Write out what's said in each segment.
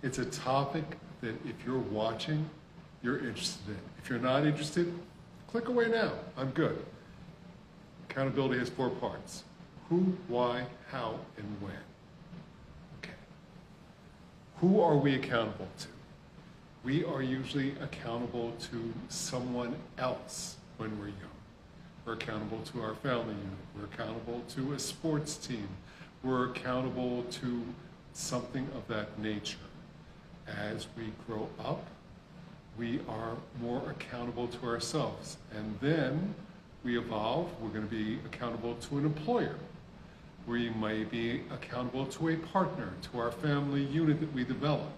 It's a topic that if you're watching, you're interested in. If you're not interested, click away now. I'm good. Accountability has 4 parts: who, why, how, and when. Okay. Who are we accountable to? We are usually accountable to someone else when we're young. We're accountable to our family unit. We're accountable to a sports team. We're accountable to something of that nature. As we grow up, we are more accountable to ourselves. And then we evolve. We're going to be accountable to an employer. We may be accountable to a partner, to our family unit that we develop.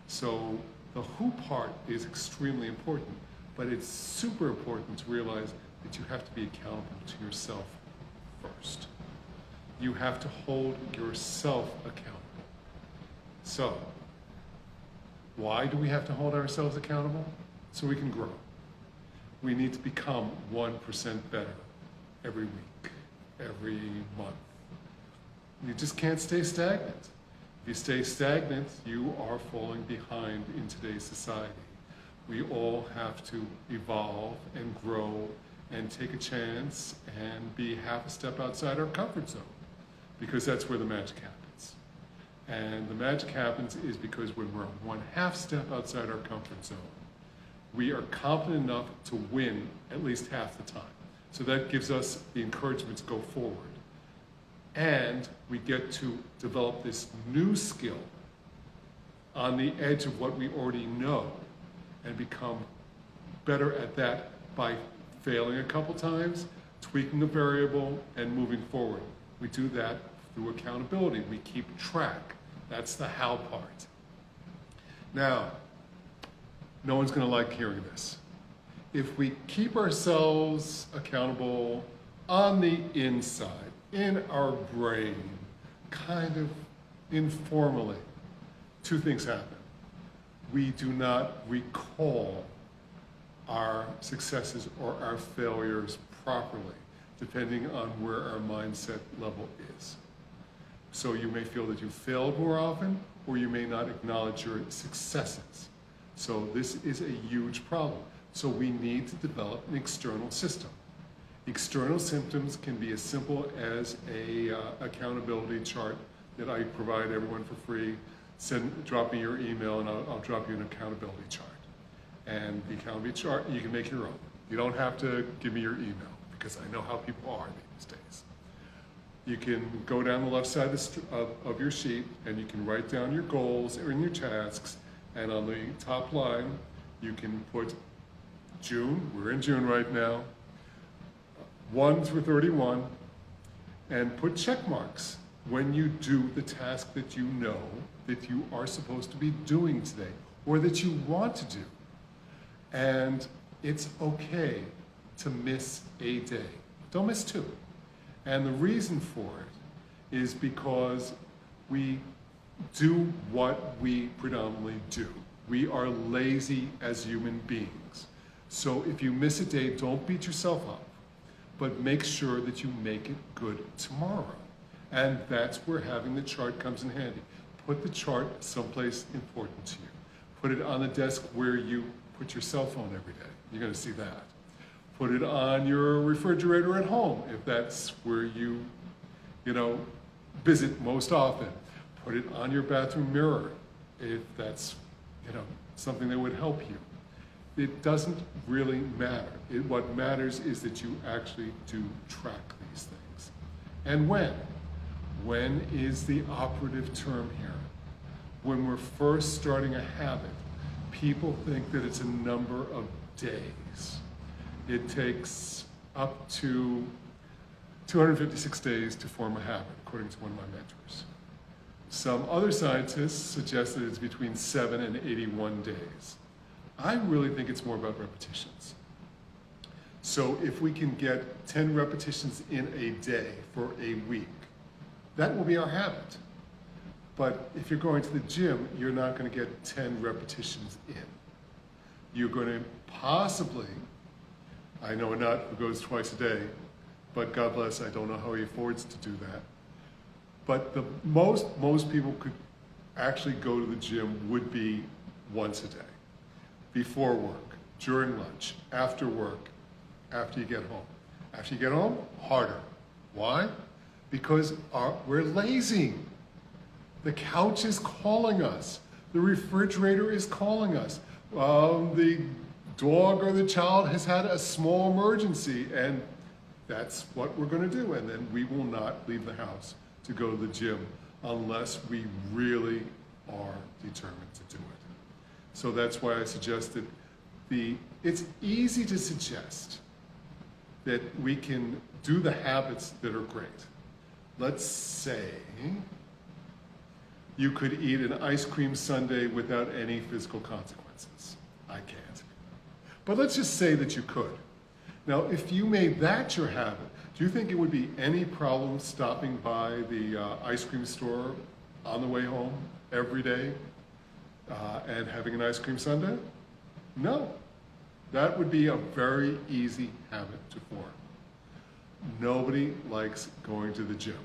So the who part is extremely important, but it's super important to realize that you have to be accountable to yourself first. You have to hold yourself accountable. So, why do we have to hold ourselves accountable? So we can grow. We need to become 1% better every week, every month. You just can't stay stagnant. If you stay stagnant, you are falling behind in today's society. We all have to evolve and grow and take a chance and be half a step outside our comfort zone, because that's where the magic happens. And the magic happens is because when we're 1/2 step outside our comfort zone, we are confident enough to win at least half the time. So that gives us the encouragement to go forward. And we get to develop this new skill on the edge of what we already know and become better at that by failing a couple times, tweaking a variable, and moving forward. We do that through accountability. We keep track. That's the how part. Now, no one's going to like hearing this. If we keep ourselves accountable on the inside, in our brain, kind of informally, 2 things happen. We do not recall our successes or our failures properly, depending on where our mindset level is. So you may feel that you failed more often, or you may not acknowledge your successes. So this is a huge problem. So we need to develop an external system. External symptoms can be as simple as a accountability chart that I provide everyone for free. Drop me your email and I'll drop you an accountability chart. And the accountability chart, you can make your own. You don't have to give me your email, because I know how people are these days. You can go down the left side of your sheet and you can write down your goals and your tasks. And on the top line, you can put June, we're in June right now, 1 through 31, and put check marks when you do the task that you know that you are supposed to be doing today, or that you want to do. And it's okay to miss a day. Don't miss 2. And the reason for it is because we do what we predominantly do. We are lazy as human beings. So if you miss a day, don't beat yourself up, but make sure that you make it good tomorrow. And that's where having the chart comes in handy. Put the chart someplace important to you. Put it on the desk where you put your cell phone every day. You're going to see that. Put it on your refrigerator at home if that's where you visit most often. Put it on your bathroom mirror if that's, something that would help you. It doesn't really matter. What matters is that you actually do track these things. And when? When is the operative term here? When we're first starting a habit, people think that it's a number of days. It takes up to 256 days to form a habit, according to one of my mentors. Some other scientists suggest that it's between 7 and 81 days. I really think it's more about repetitions. So if we can get 10 repetitions in a day for a week, that will be our habit. But if you're going to the gym, you're not going to get 10 repetitions in. You're going to possibly, I know a nut who goes twice a day, but God bless, I don't know how he affords to do that. But most people could actually go to the gym would be once a day. Before work, during lunch, after work, after you get home. After you get home, harder. Why? Because we're lazy. The couch is calling us. The refrigerator is calling us. The dog or the child has had a small emergency, and that's what we're going to do. And then we will not leave the house to go to the gym unless we really are determined to do it. So that's why I suggested it's easy to suggest that we can do the habits that are great. Let's say you could eat an ice cream sundae without any physical consequences. I can't. But let's just say that you could. Now, if you made that your habit, do you think it would be any problem stopping by the ice cream store on the way home every day and having an ice cream sundae? No. That would be a very easy habit to form. Nobody likes going to the gym.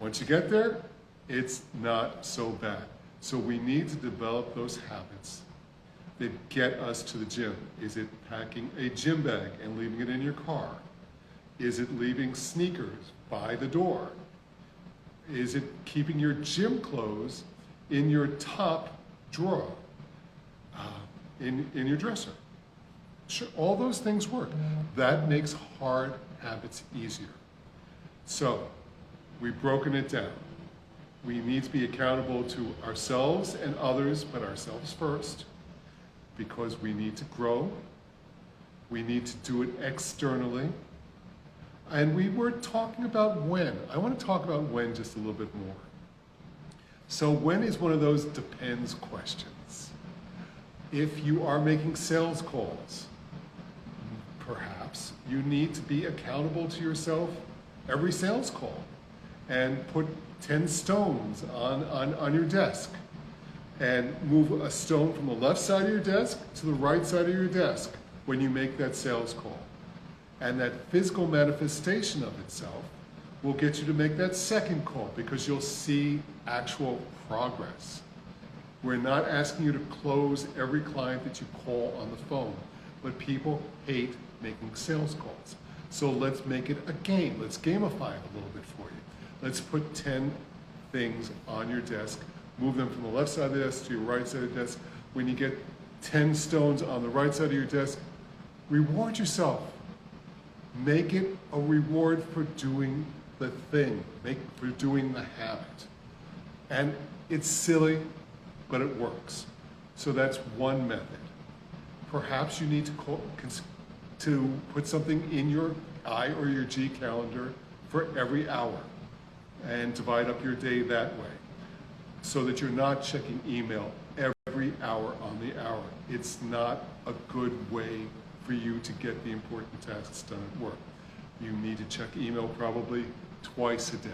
Once you get there, it's not so bad. So we need to develop those habits that get us to the gym. Is it packing a gym bag and leaving it in your car? Is it leaving sneakers by the door? Is it keeping your gym clothes in your top drawer, in your dresser? Sure, all those things work. That makes hard habits easier. So, we've broken it down. We need to be accountable to ourselves and others, but ourselves first, because we need to grow. We need to do it externally. And we were talking about when. I want to talk about when just a little bit more. So when is one of those depends questions. If you are making sales calls, perhaps you need to be accountable to yourself every sales call and put 10 stones on your desk and move a stone from the left side of your desk to the right side of your desk when you make that sales call. And that physical manifestation of itself will get you to make that second call because you'll see actual progress. We're not asking you to close every client that you call on the phone, but people hate making sales calls. So let's make it a game. Let's gamify it a little bit for you. Let's put 10 things on your desk, move them from the left side of the desk to your right side of the desk. When you get 10 stones on the right side of your desk, reward yourself. Make it a reward for doing the thing, for doing the habit. And it's silly, but it works. So that's one method. Perhaps you need to put something in your I or your G calendar for every hour and divide up your day that way so that you're not checking email every hour on the hour. It's not a good way for you to get the important tasks done at work. You need to check email probably twice a day.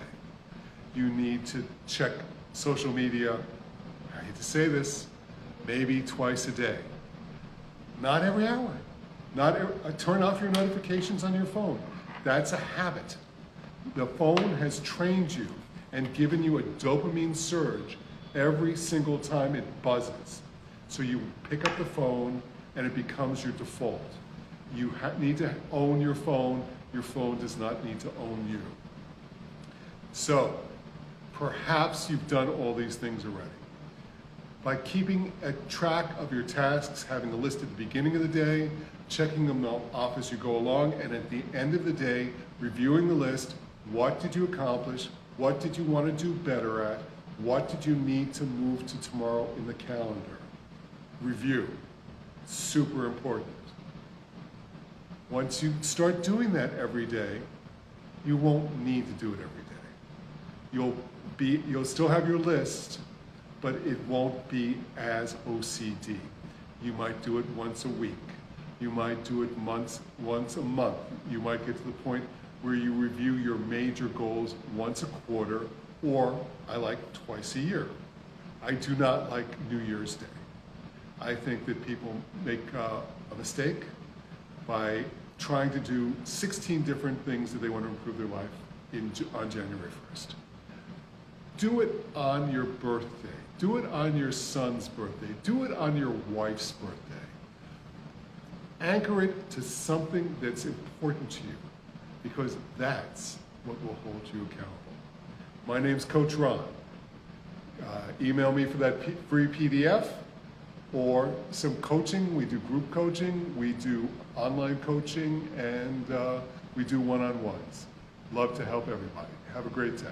You need to check social media, I hate to say this, maybe twice a day. Not every hour. Turn off your notifications on your phone. That's a habit. The phone has trained you and given you a dopamine surge every single time it buzzes. So you pick up the phone and it becomes your default. You need to own your phone. Your phone does not need to own you. So perhaps you've done all these things already. By keeping a track of your tasks, having a list at the beginning of the day, checking them off as you go along, and at the end of the day, reviewing the list. What did you accomplish? What did you want to do better at? What did you need to move to tomorrow in the calendar? Review. Super important. Once you start doing that every day, you won't need to do it every day. You'll still have your list, but it won't be as OCD. You might do it once a week. You might do it once a month. You might get to the point where you review your major goals once a quarter, or I like twice a year. I do not like New Year's Day. I think that people make a mistake by trying to do 16 different things that they want to improve their life on January 1st. Do it on your birthday. Do it on your son's birthday. Do it on your wife's birthday. Anchor it to something that's important to you, because that's what will hold you accountable. My name's Coach Ron. Email me for that free PDF or some coaching. We do group coaching, we do online coaching, and we do one-on-ones. Love to help everybody. Have a great day.